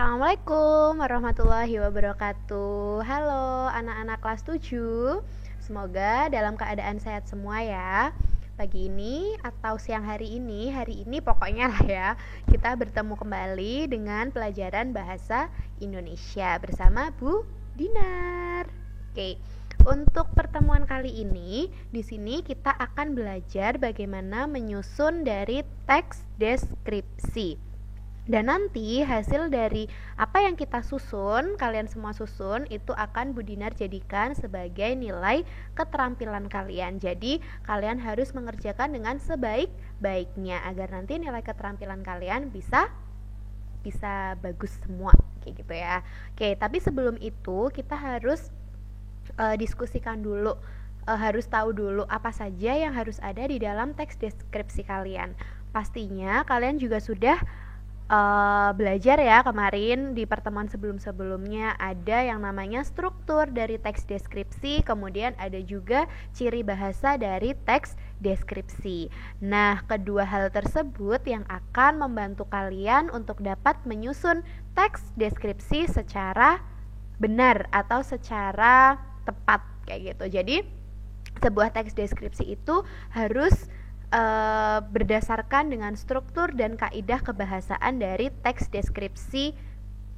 Assalamualaikum warahmatullahi wabarakatuh. Halo anak-anak kelas 7. Semoga dalam keadaan sehat semua ya. Pagi ini atau siang hari ini pokoknya lah ya, kita bertemu kembali dengan pelajaran bahasa Indonesia bersama Bu Dinar. Oke. Untuk pertemuan kali ini, di sini kita akan belajar bagaimana menyusun dari teks deskripsi. Dan nanti hasil dari apa yang kita susun, kalian semua susun, itu akan Bu Dinar jadikan sebagai nilai keterampilan kalian. Jadi kalian harus mengerjakan dengan sebaik-baiknya agar nanti nilai keterampilan kalian bisa bagus semua, kayak gitu ya. Oke, tapi sebelum itu kita harus diskusikan dulu, harus tahu dulu apa saja yang harus ada di dalam teks deskripsi kalian. Pastinya kalian juga sudah belajar ya kemarin di pertemuan sebelum-sebelumnya, ada yang namanya struktur dari teks deskripsi, kemudian ada juga ciri bahasa dari teks deskripsi. Nah, kedua hal tersebut yang akan membantu kalian untuk dapat menyusun teks deskripsi secara benar atau secara tepat kayak gitu. Jadi sebuah teks deskripsi itu harus berdasarkan dengan struktur dan kaidah kebahasaan dari teks deskripsi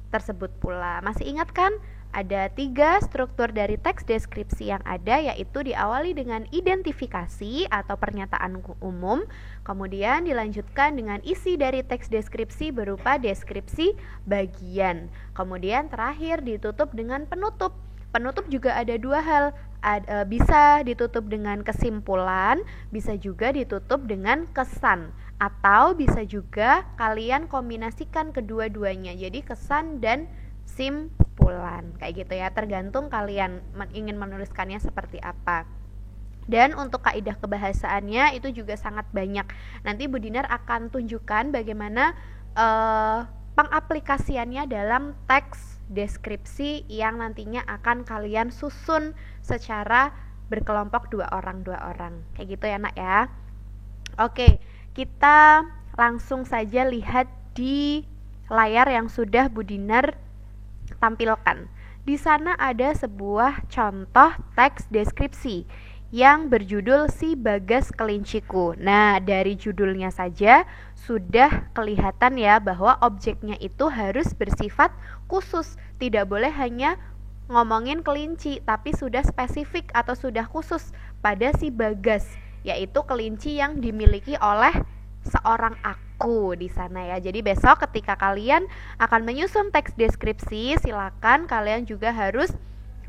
tersebut pula. Masih ingat kan? Ada 3 struktur dari teks deskripsi yang ada, yaitu diawali dengan identifikasi atau pernyataan umum, kemudian dilanjutkan dengan isi dari teks deskripsi berupa deskripsi bagian, kemudian terakhir ditutup dengan penutup. Penutup juga ada 2 hal, bisa ditutup dengan kesimpulan, bisa juga ditutup dengan kesan, atau bisa juga kalian kombinasikan kedua-duanya, jadi kesan dan simpulan, kayak gitu ya, tergantung kalian ingin menuliskannya seperti apa. Dan untuk kaidah kebahasaannya itu juga sangat banyak. Nanti Bu Dinar akan tunjukkan bagaimana pengaplikasiannya dalam teks deskripsi yang nantinya akan kalian susun secara berkelompok 2 orang kayak gitu ya nak ya. Oke, kita langsung saja lihat di layar yang sudah Bu Dinar tampilkan. Di sana ada sebuah contoh teks deskripsi yang berjudul Si Bagas Kelinciku. Nah, dari judulnya saja sudah kelihatan ya bahwa objeknya itu harus bersifat khusus. Tidak boleh hanya ngomongin kelinci, tapi sudah spesifik atau sudah khusus pada si Bagas, yaitu kelinci yang dimiliki oleh seorang aku di sana ya. Jadi besok ketika kalian akan menyusun teks deskripsi, silakan kalian juga harus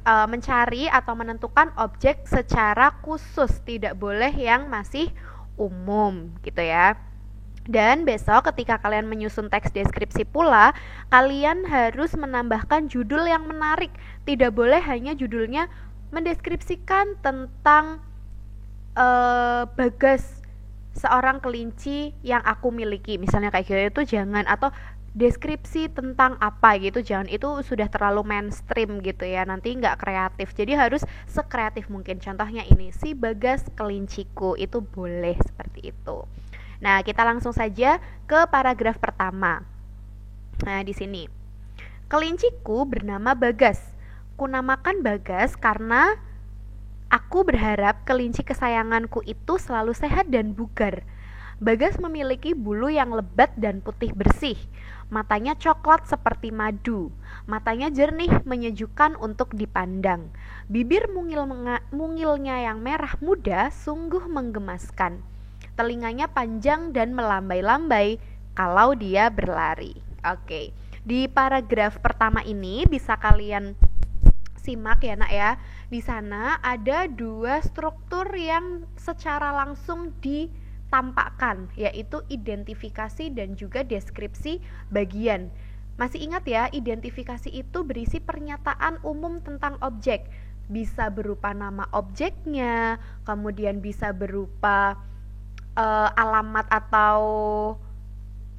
mencari atau menentukan objek secara khusus, tidak boleh yang masih umum gitu ya. Dan besok ketika kalian menyusun teks deskripsi pula, kalian harus menambahkan judul yang menarik. Tidak boleh hanya judulnya mendeskripsikan tentang Bagas, seorang kelinci yang aku miliki, misalnya kayak gitu, itu jangan. Atau deskripsi tentang apa gitu, jangan, itu sudah terlalu mainstream gitu ya, nanti nggak kreatif. Jadi harus sekreatif mungkin. Contohnya ini, Si Bagas Kelinciku, itu boleh seperti itu. Nah, kita langsung saja ke paragraf pertama. Nah, di sini, kelinciku bernama Bagas. Kunamakan Bagas karena aku berharap kelinci kesayanganku itu selalu sehat dan bugar. Bagas memiliki bulu yang lebat dan putih bersih. Matanya coklat seperti madu. Matanya jernih menyejukkan untuk dipandang. Bibir mungilnya yang merah muda sungguh menggemaskan. Telinganya panjang dan melambai-lambai kalau dia berlari. Oke. Di paragraf pertama ini bisa kalian simak ya nak ya. Di sana ada 2 struktur yang secara langsung ditampakkan, yaitu identifikasi dan juga deskripsi bagian. Masih ingat ya, identifikasi itu berisi pernyataan umum tentang objek. Bisa berupa nama objeknya, kemudian bisa berupa alamat atau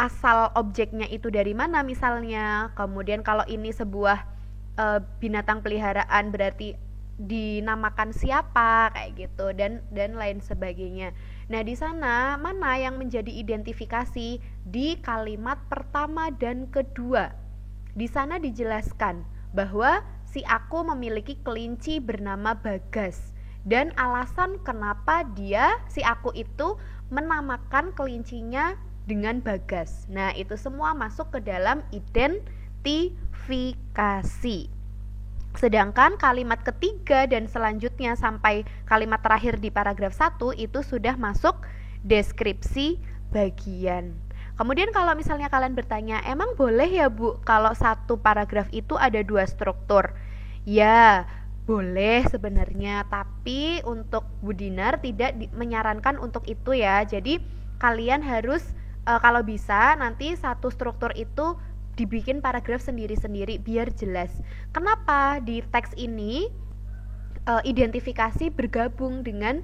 asal objeknya itu dari mana misalnya. Kemudian kalau ini sebuah binatang peliharaan berarti dinamakan siapa, kayak gitu, dan lain sebagainya. Nah, di sana mana yang menjadi identifikasi? Di kalimat pertama dan kedua. Di sana dijelaskan bahwa si aku memiliki kelinci bernama Bagas dan alasan kenapa si aku itu menamakan kelincinya dengan Bagas. Nah, itu semua masuk ke dalam identifikasi. Sedangkan kalimat ketiga dan selanjutnya sampai kalimat terakhir di paragraf 1 itu sudah masuk deskripsi bagian. Kemudian kalau misalnya kalian bertanya, emang boleh ya Bu kalau satu paragraf itu ada 2 struktur? Ya, boleh sebenarnya, tapi untuk Bu Dinar tidak menyarankan untuk itu ya. Jadi kalian harus kalau bisa nanti satu struktur itu dibikin paragraf sendiri-sendiri biar jelas. Kenapa di teks ini identifikasi bergabung dengan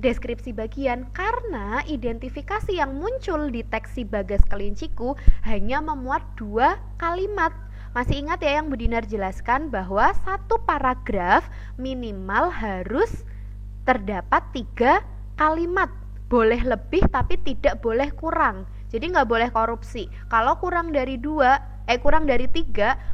deskripsi bagian? Karena identifikasi yang muncul di teks si Bagas Kelinciku hanya memuat 2 kalimat. Masih ingat ya yang Bu Dinar jelaskan bahwa satu paragraf minimal harus terdapat 3 kalimat. Boleh lebih tapi tidak boleh kurang. Jadi nggak boleh korupsi. Kalau kurang dari 3,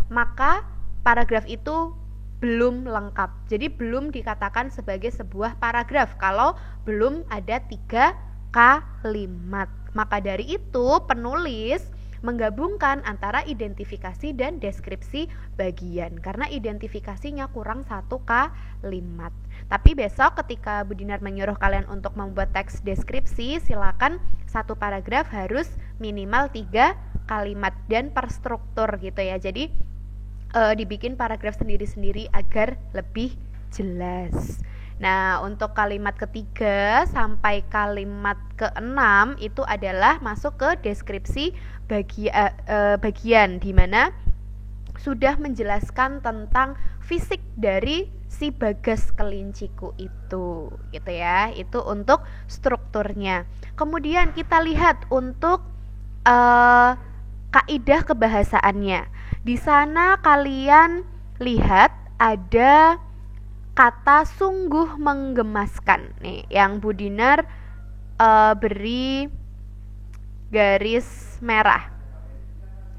maka paragraf itu belum lengkap. Jadi belum dikatakan sebagai sebuah paragraf kalau belum ada 3 kalimat. Maka dari itu penulis menggabungkan antara identifikasi dan deskripsi bagian karena identifikasinya kurang 1 kalimat. Tapi besok ketika Bu Dinar menyuruh kalian untuk membuat teks deskripsi, silakan satu paragraf harus minimal 3 kalimat dan per struktur gitu ya. Jadi dibikin paragraf sendiri-sendiri agar lebih jelas. Nah, untuk kalimat ketiga sampai kalimat ke-6 itu adalah masuk ke deskripsi bagian di mana sudah menjelaskan tentang fisik dari si Bagas Kelinciku itu, gitu ya. Itu untuk strukturnya. Kemudian kita lihat untuk kaidah kebahasaannya. Di sana kalian lihat ada kata sungguh menggemaskan nih yang Bu Dinar beri garis merah.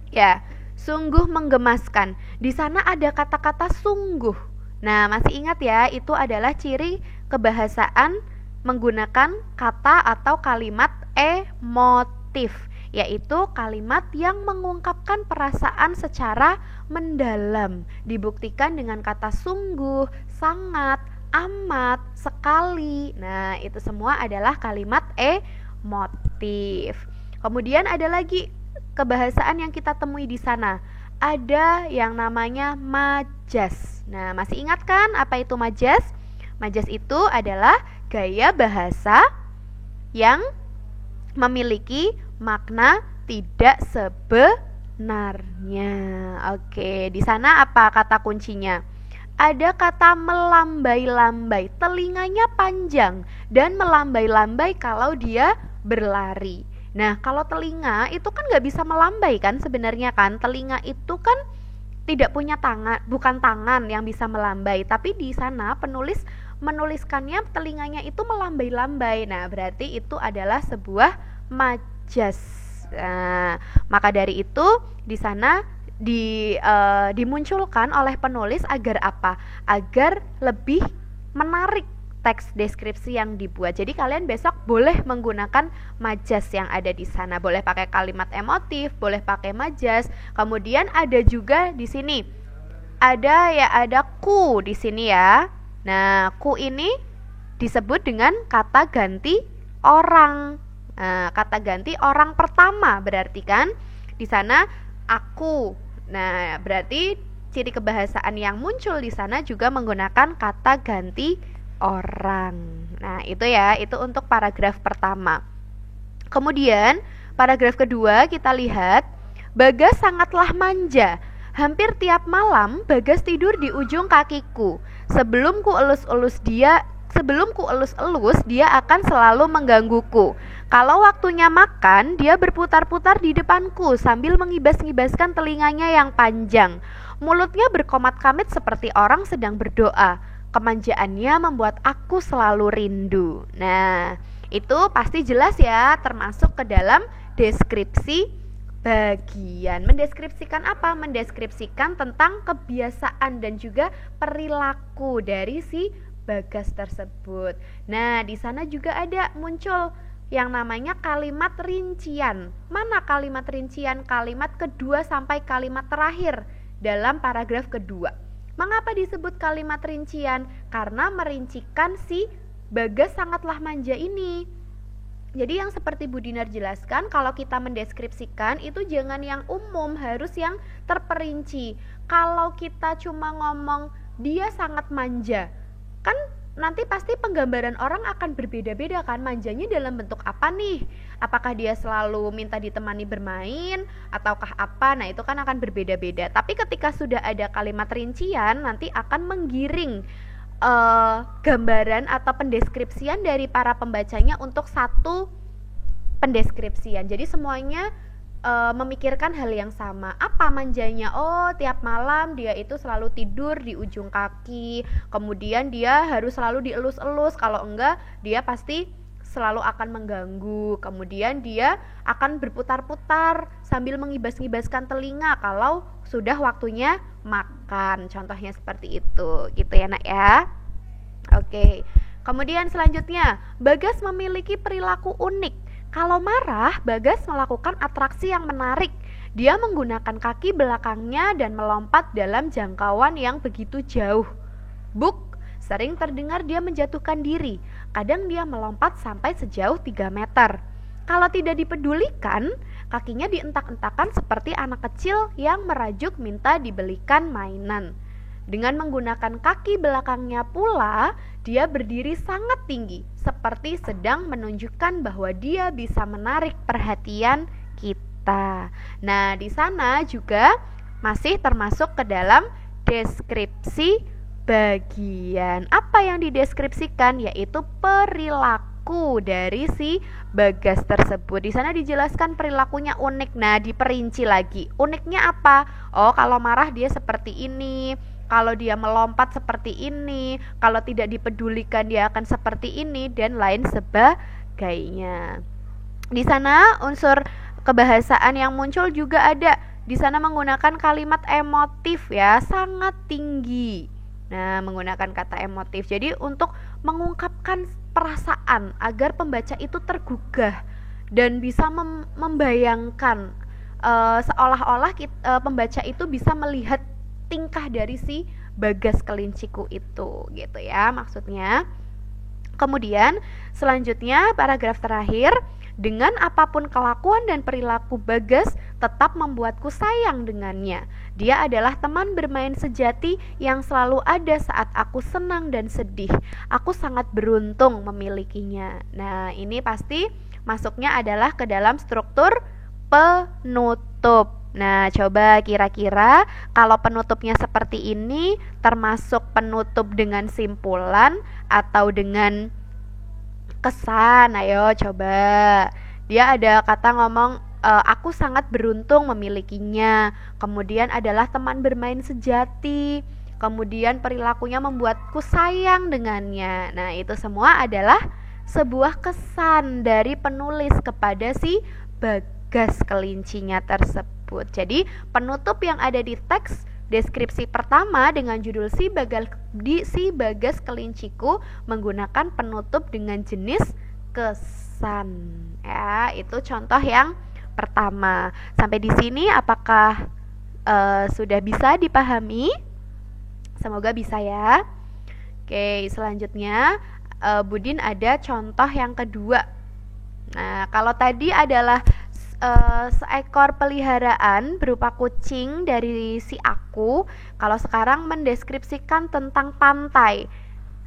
Ya, sungguh menggemaskan. Di sana ada kata-kata sungguh. Nah, masih ingat ya, itu adalah ciri kebahasaan menggunakan kata atau kalimat emotif, yaitu kalimat yang mengungkapkan perasaan secara mendalam. Dibuktikan dengan kata sungguh, sangat, amat, sekali. Nah, itu semua adalah kalimat emotif. Kemudian ada lagi kebahasaan yang kita temui di sana. Ada yang namanya majas. Nah, masih ingat kan apa itu majas? Majas itu adalah gaya bahasa yang memiliki makna tidak sebenarnya. Oke, di sana apa kata kuncinya? Ada kata melambai-lambai. Telinganya panjang dan melambai-lambai kalau dia berlari. Nah, kalau telinga itu kan nggak bisa melambai kan sebenarnya kan. Telinga itu kan tidak punya tangan, bukan tangan yang bisa melambai. Tapi di sana penulis menuliskannya telinganya itu melambai-lambai. Nah, berarti itu adalah sebuah majas. Nah, maka dari itu di sana dimunculkan oleh penulis agar apa? Agar lebih menarik teks deskripsi yang dibuat. Jadi kalian besok boleh menggunakan majas yang ada di sana. Boleh pakai kalimat emotif, boleh pakai majas. Kemudian ada juga di sini. Ada ku di sini ya. Nah, ku ini disebut dengan kata ganti orang. Nah, kata ganti orang pertama berarti kan di sana aku. Nah, berarti ciri kebahasaan yang muncul di sana juga menggunakan kata ganti orang. Nah, itu ya, itu untuk paragraf pertama. Kemudian, paragraf kedua kita lihat, Bagas sangatlah manja. Hampir tiap malam Bagas tidur di ujung kakiku. Sebelum ku elus-elus dia akan selalu menggangguku. Kalau waktunya makan, dia berputar-putar di depanku sambil mengibas-ngibaskan telinganya yang panjang. Mulutnya berkomat-kamit seperti orang sedang berdoa. Kemanjaannya membuat aku selalu rindu. Nah, itu pasti jelas ya, termasuk ke dalam deskripsi bagian. Mendeskripsikan apa? Mendeskripsikan tentang kebiasaan dan juga perilaku dari si Bagas tersebut. Nah, di sana juga ada muncul yang namanya kalimat rincian. Mana kalimat rincian? Kalimat kedua sampai kalimat terakhir dalam paragraf kedua. Mengapa disebut kalimat rincian? Karena merincikan si Bagas sangatlah manja ini. Jadi yang seperti Bu Dinar jelaskan, kalau kita mendeskripsikan itu jangan yang umum, harus yang terperinci. Kalau kita cuma ngomong dia sangat manja, kan nanti pasti penggambaran orang akan berbeda-beda kan. Manjanya dalam bentuk apa nih? Apakah dia selalu minta ditemani bermain ataukah apa? Nah, itu kan akan berbeda-beda. Tapi ketika sudah ada kalimat rincian, nanti akan menggiring gambaran atau pendeskripsian dari para pembacanya untuk satu pendeskripsian. Jadi semuanya memikirkan hal yang sama. Apa manjanya? Oh, tiap malam dia itu selalu tidur di ujung kaki. Kemudian dia harus selalu dielus-elus. Kalau enggak, dia pasti selalu akan mengganggu. Kemudian dia akan berputar-putar sambil mengibas-ngibaskan telinga kalau sudah waktunya makan. Contohnya seperti itu. Gitu ya, Nak ya. Oke. Kemudian selanjutnya, Bagas memiliki perilaku unik. Kalau marah, Bagas melakukan atraksi yang menarik. Dia menggunakan kaki belakangnya dan melompat dalam jangkauan yang begitu jauh. Buk, sering terdengar dia menjatuhkan diri. Kadang dia melompat sampai sejauh 3 meter. Kalau tidak dipedulikan, kakinya dientak-entakan seperti anak kecil yang merajuk minta dibelikan mainan. Dengan menggunakan kaki belakangnya pula, dia berdiri sangat tinggi, seperti sedang menunjukkan bahwa dia bisa menarik perhatian kita. Nah, di sana juga masih termasuk ke dalam deskripsi bagian. Apa yang dideskripsikan? Yaitu perilaku dari si Bagas tersebut. Di sana dijelaskan perilakunya unik. Nah, diperinci lagi. Uniknya apa? Oh, kalau marah dia seperti ini. Kalau dia melompat seperti ini, kalau tidak dipedulikan dia akan seperti ini, dan lain sebagainya. Di sana unsur kebahasaan yang muncul juga ada. Di sana menggunakan kalimat emotif ya, sangat tinggi. Nah, menggunakan kata emotif. Jadi untuk mengungkapkan perasaan agar pembaca itu tergugah dan bisa membayangkan seolah-olah pembaca itu bisa melihat tingkah dari si Bagas Kelinciku itu, gitu ya maksudnya. Kemudian selanjutnya paragraf terakhir, dengan apapun kelakuan dan perilaku Bagas tetap membuatku sayang dengannya. Dia adalah teman bermain sejati yang selalu ada saat aku senang dan sedih. Aku sangat beruntung memilikinya. Nah, ini pasti masuknya adalah ke dalam struktur penutup. Nah, coba kira-kira kalau penutupnya seperti ini termasuk penutup dengan simpulan atau dengan kesan? Ayo coba. Dia ada kata ngomong aku sangat beruntung memilikinya. Kemudian adalah teman bermain sejati. Kemudian perilakunya membuatku sayang dengannya. Nah, itu semua adalah sebuah kesan dari penulis kepada si Bagas Kelincinya tersebut. Jadi penutup yang ada di teks deskripsi pertama dengan judul si Bagas Kelinciku menggunakan penutup dengan jenis kesan. Ya, itu contoh yang pertama. Sampai di sini apakah sudah bisa dipahami? Semoga bisa ya. Oke, selanjutnya Budin ada contoh yang kedua. Nah, kalau tadi adalah seekor peliharaan berupa kucing dari si aku, kalau sekarang mendeskripsikan tentang pantai.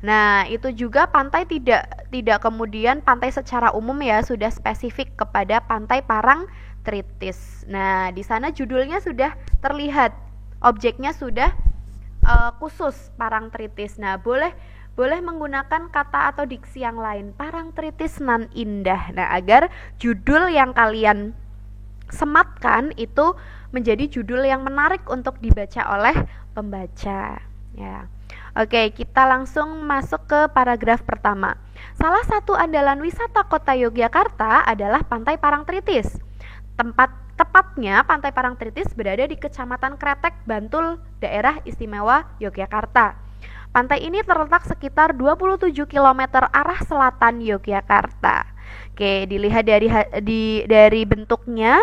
Nah, itu juga pantai tidak kemudian pantai secara umum ya, sudah spesifik kepada Pantai Parangtritis. Nah, di sana judulnya sudah terlihat, objeknya sudah khusus Parangtritis. Nah, boleh menggunakan kata atau diksi yang lain, Parangtritis nan indah. Nah, agar judul yang kalian sematkan itu menjadi judul yang menarik untuk dibaca oleh pembaca ya. Oke, kita langsung masuk ke paragraf pertama. Salah satu andalan wisata kota Yogyakarta adalah Pantai Parangtritis. Tempat Tepatnya Pantai Parangtritis berada di Kecamatan Kretek, Bantul, Daerah Istimewa Yogyakarta. Pantai ini terletak sekitar 27 km arah selatan Yogyakarta. Oke, dilihat dari bentuknya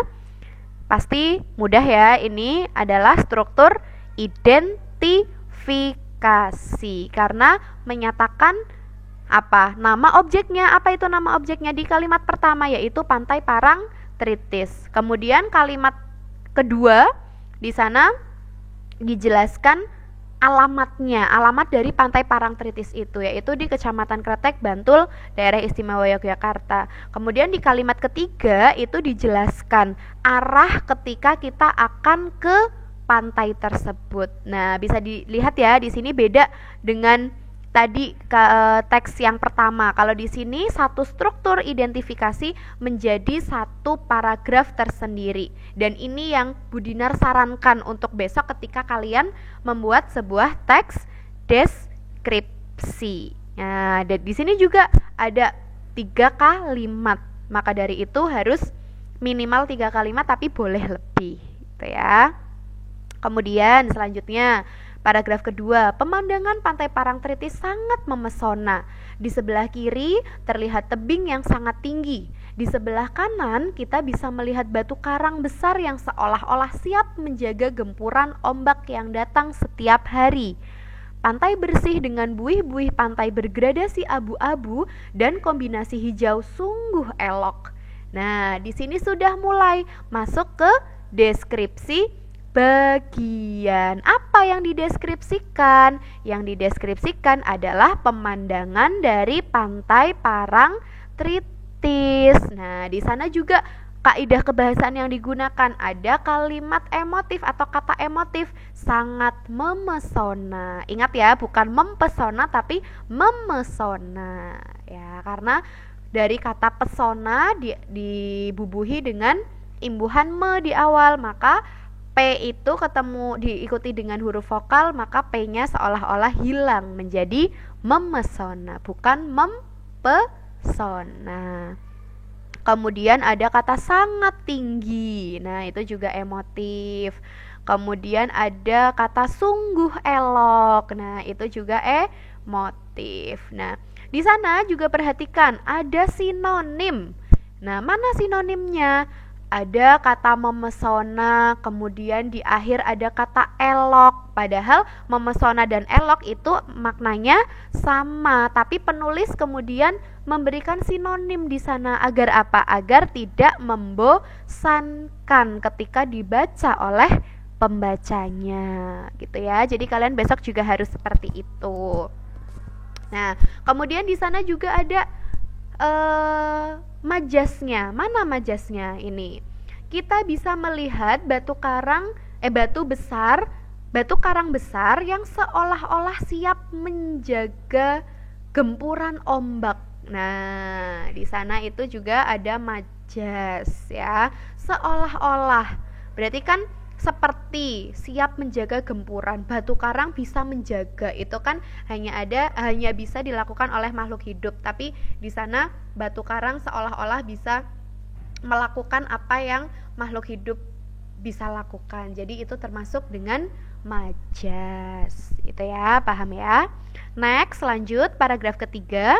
pasti mudah ya. Ini adalah struktur identifikasi karena menyatakan apa? Nama objeknya. Apa itu nama objeknya di kalimat pertama, yaitu Pantai Parangtritis. Kemudian kalimat kedua di sana dijelaskan alamatnya, alamat dari Pantai Parangtritis itu, yaitu di Kecamatan Kretek, Bantul, Daerah Istimewa Yogyakarta. Kemudian di kalimat ketiga itu dijelaskan arah ketika kita akan ke pantai tersebut. Nah, bisa dilihat ya, di sini beda dengan tadi teks yang pertama. Kalau di sini satu struktur identifikasi menjadi satu paragraf tersendiri. Dan ini yang Bu Dinar sarankan untuk besok ketika kalian membuat sebuah teks deskripsi. Nah, dan di sini juga ada 3 kalimat. Maka dari itu harus minimal 3 kalimat tapi boleh lebih, gitu ya. Kemudian selanjutnya paragraf kedua, pemandangan Pantai Parangtritis sangat memesona. Di sebelah kiri terlihat tebing yang sangat tinggi. Di sebelah kanan kita bisa melihat batu karang besar yang seolah-olah siap menjaga gempuran ombak yang datang setiap hari. Pantai bersih dengan buih-buih pantai bergradasi abu-abu dan kombinasi hijau sungguh elok. Nah, di sini sudah mulai masuk ke deskripsi bagian. Apa yang dideskripsikan? Yang dideskripsikan adalah pemandangan dari Pantai Parangtritis. Nah, di sana juga kaidah kebahasaan yang digunakan ada kalimat emotif atau kata emotif, sangat memesona. Ingat ya, bukan mempesona tapi memesona. Ya, karena dari kata pesona dibubuhi dengan imbuhan me di awal, maka P itu diikuti dengan huruf vokal, maka P-nya seolah-olah hilang menjadi memesona, bukan mempesona. Kemudian ada kata sangat tinggi. Nah, itu juga emotif. Kemudian ada kata sungguh elok. Nah, itu juga emotif. Nah, di sana juga perhatikan ada sinonim. Nah, mana sinonimnya? Ada kata memesona, kemudian di akhir ada kata elok. Padahal memesona dan elok itu maknanya sama, tapi penulis kemudian memberikan sinonim di sana agar apa? Agar tidak membosankan ketika dibaca oleh pembacanya, gitu ya. Jadi kalian besok juga harus seperti itu. Nah, kemudian di sana juga ada majasnya. Mana majasnya ini? Kita bisa melihat batu karang besar yang seolah-olah siap menjaga gempuran ombak. Nah, di sana itu juga ada majas ya. Seolah-olah. Berarti kan seperti siap menjaga gempuran. Batu karang bisa menjaga, itu kan hanya bisa dilakukan oleh makhluk hidup, tapi di sana batu karang seolah-olah bisa melakukan apa yang makhluk hidup bisa lakukan. Jadi itu termasuk dengan majas. Itu ya, paham ya? Next, lanjut paragraf ketiga.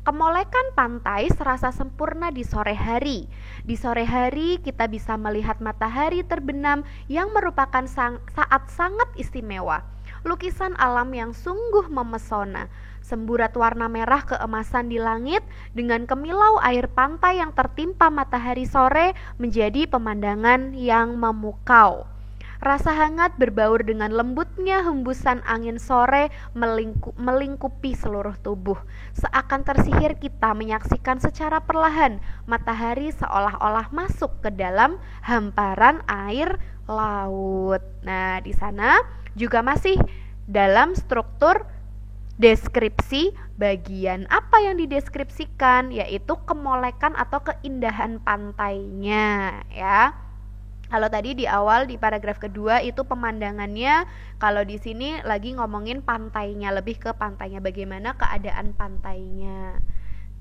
Kemolekan pantai serasa sempurna di sore hari. Di sore hari kita bisa melihat matahari terbenam yang merupakan saat sangat istimewa. Lukisan alam yang sungguh memesona. Semburat warna merah keemasan di langit dengan kemilau air pantai yang tertimpa matahari sore menjadi pemandangan yang memukau. Rasa hangat berbaur dengan lembutnya hembusan angin sore melingkupi seluruh tubuh. Seakan tersihir kita menyaksikan secara perlahan matahari seolah-olah masuk ke dalam hamparan air laut. Nah, di sana juga masih dalam struktur deskripsi bagian. Apa yang dideskripsikan? Yaitu kemolekan atau keindahan pantainya, ya. Kalau tadi di awal di paragraf kedua itu pemandangannya, kalau di sini lagi ngomongin pantainya, lebih ke pantainya, bagaimana keadaan pantainya.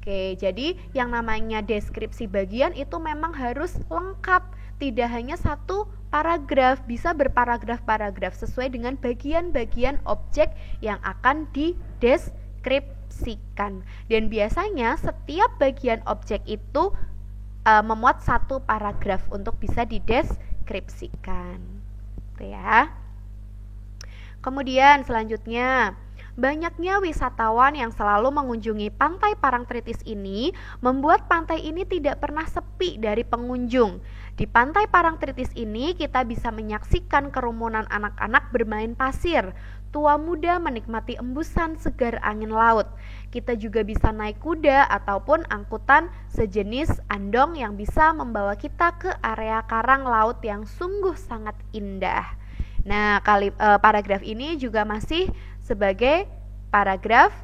Oke, jadi yang namanya deskripsi bagian itu memang harus lengkap, tidak hanya satu paragraf, bisa berparagraf-paragraf sesuai dengan bagian-bagian objek yang akan dideskripsikan. Dan biasanya setiap bagian objek itu memuat satu paragraf untuk bisa dideskripsikan. Oke ya. Kemudian selanjutnya, banyaknya wisatawan yang selalu mengunjungi Pantai Parangtritis ini membuat pantai ini tidak pernah sepi dari pengunjung. Di Pantai Parangtritis ini kita bisa menyaksikan kerumunan anak-anak bermain pasir, tua muda menikmati embusan segar angin laut. Kita juga bisa naik kuda ataupun angkutan sejenis andong yang bisa membawa kita ke area karang laut yang sungguh sangat indah. Nah, paragraf ini juga masih sebagai paragraf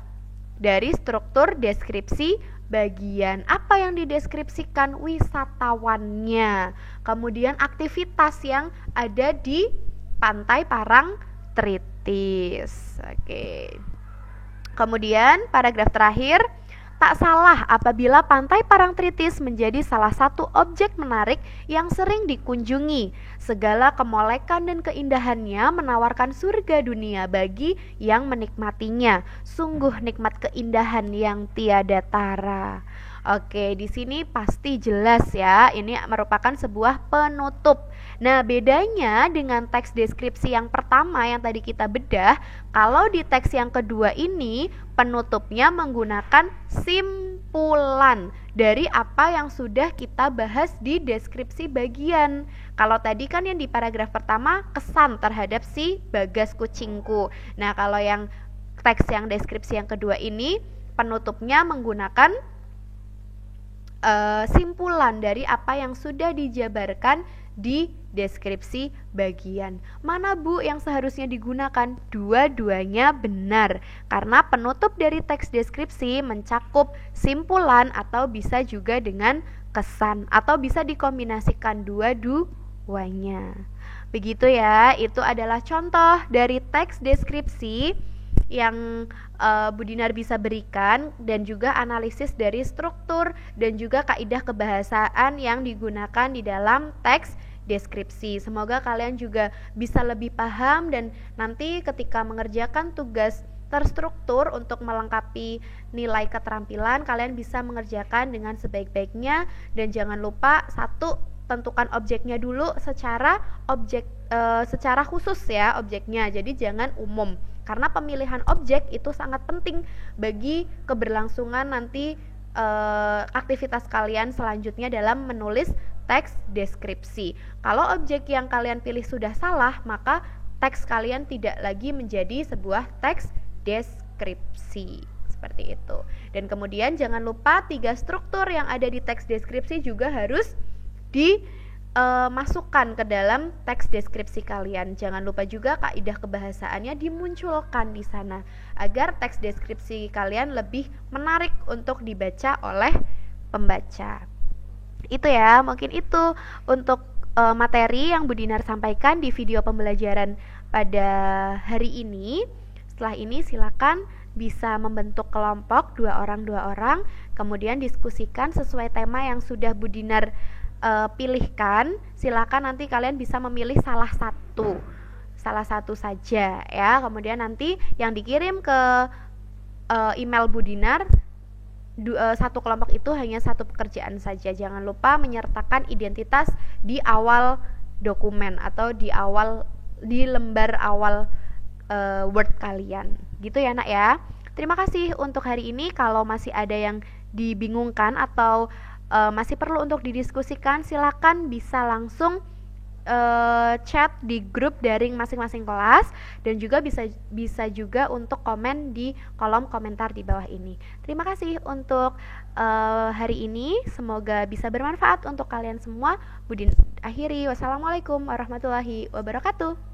dari struktur deskripsi bagian. Apa yang dideskripsikan? Wisatawannya. Kemudian aktivitas yang ada di Pantai Parangtritis. Oke. Kemudian paragraf terakhir, tak salah apabila Pantai Parangtritis menjadi salah satu objek menarik yang sering dikunjungi. Segala kemolekan dan keindahannya menawarkan surga dunia bagi yang menikmatinya. Sungguh nikmat keindahan yang tiada tara. Oke, di sini pasti jelas ya, ini merupakan sebuah penutup. Nah, bedanya dengan teks deskripsi yang pertama yang tadi kita bedah, kalau di teks yang kedua ini penutupnya menggunakan simpulan dari apa yang sudah kita bahas di deskripsi bagian. Kalau tadi kan yang di paragraf pertama kesan terhadap si Bagas kucingku. Nah, kalau yang teks yang deskripsi yang kedua ini penutupnya menggunakan simpulan dari apa yang sudah dijabarkan di deskripsi bagian. Mana Bu yang seharusnya digunakan? Dua-duanya benar, karena penutup dari teks deskripsi mencakup simpulan atau bisa juga dengan kesan, atau bisa dikombinasikan dua-duanya. Begitu ya, itu adalah contoh dari teks deskripsi yang Bu Dinar bisa berikan, dan juga analisis dari struktur dan juga kaidah kebahasaan yang digunakan di dalam teks deskripsi. Semoga kalian juga bisa lebih paham, dan nanti ketika mengerjakan tugas terstruktur untuk melengkapi nilai keterampilan, kalian bisa mengerjakan dengan sebaik-baiknya. Dan jangan lupa, satu, tentukan objeknya dulu secara khusus ya objeknya. Jadi jangan umum, karena pemilihan objek itu sangat penting bagi keberlangsungan nanti aktivitas kalian selanjutnya dalam menulis teks deskripsi. Kalau objek yang kalian pilih sudah salah, maka teks kalian tidak lagi menjadi sebuah teks deskripsi. Seperti itu. Dan kemudian jangan lupa 3 struktur yang ada di teks deskripsi juga harus dimasukkan ke dalam teks deskripsi kalian. Jangan lupa juga kaidah kebahasaannya dimunculkan di sana agar teks deskripsi kalian lebih menarik untuk dibaca oleh pembaca. Itu ya, mungkin itu untuk materi yang Bu Dinar sampaikan di video pembelajaran pada hari ini. Setelah ini silakan bisa membentuk kelompok 2 orang, kemudian diskusikan sesuai tema yang sudah Bu Dinar pilihkan. Silakan nanti kalian bisa memilih salah satu saja ya. Kemudian nanti yang dikirim ke email Bu Dinar, satu kelompok itu hanya satu pekerjaan saja. Jangan lupa menyertakan identitas di awal dokumen atau di lembar awal Word kalian. Gitu ya Nak ya. Terima kasih untuk hari ini. Kalau masih ada yang dibingungkan atau masih perlu untuk didiskusikan, silakan bisa langsung chat di grup daring masing-masing kelas, dan juga bisa juga untuk komen di kolom komentar di bawah ini. Terima kasih untuk hari ini, semoga bisa bermanfaat untuk kalian semua. Budin akhiri, wassalamualaikum warahmatullahi wabarakatuh.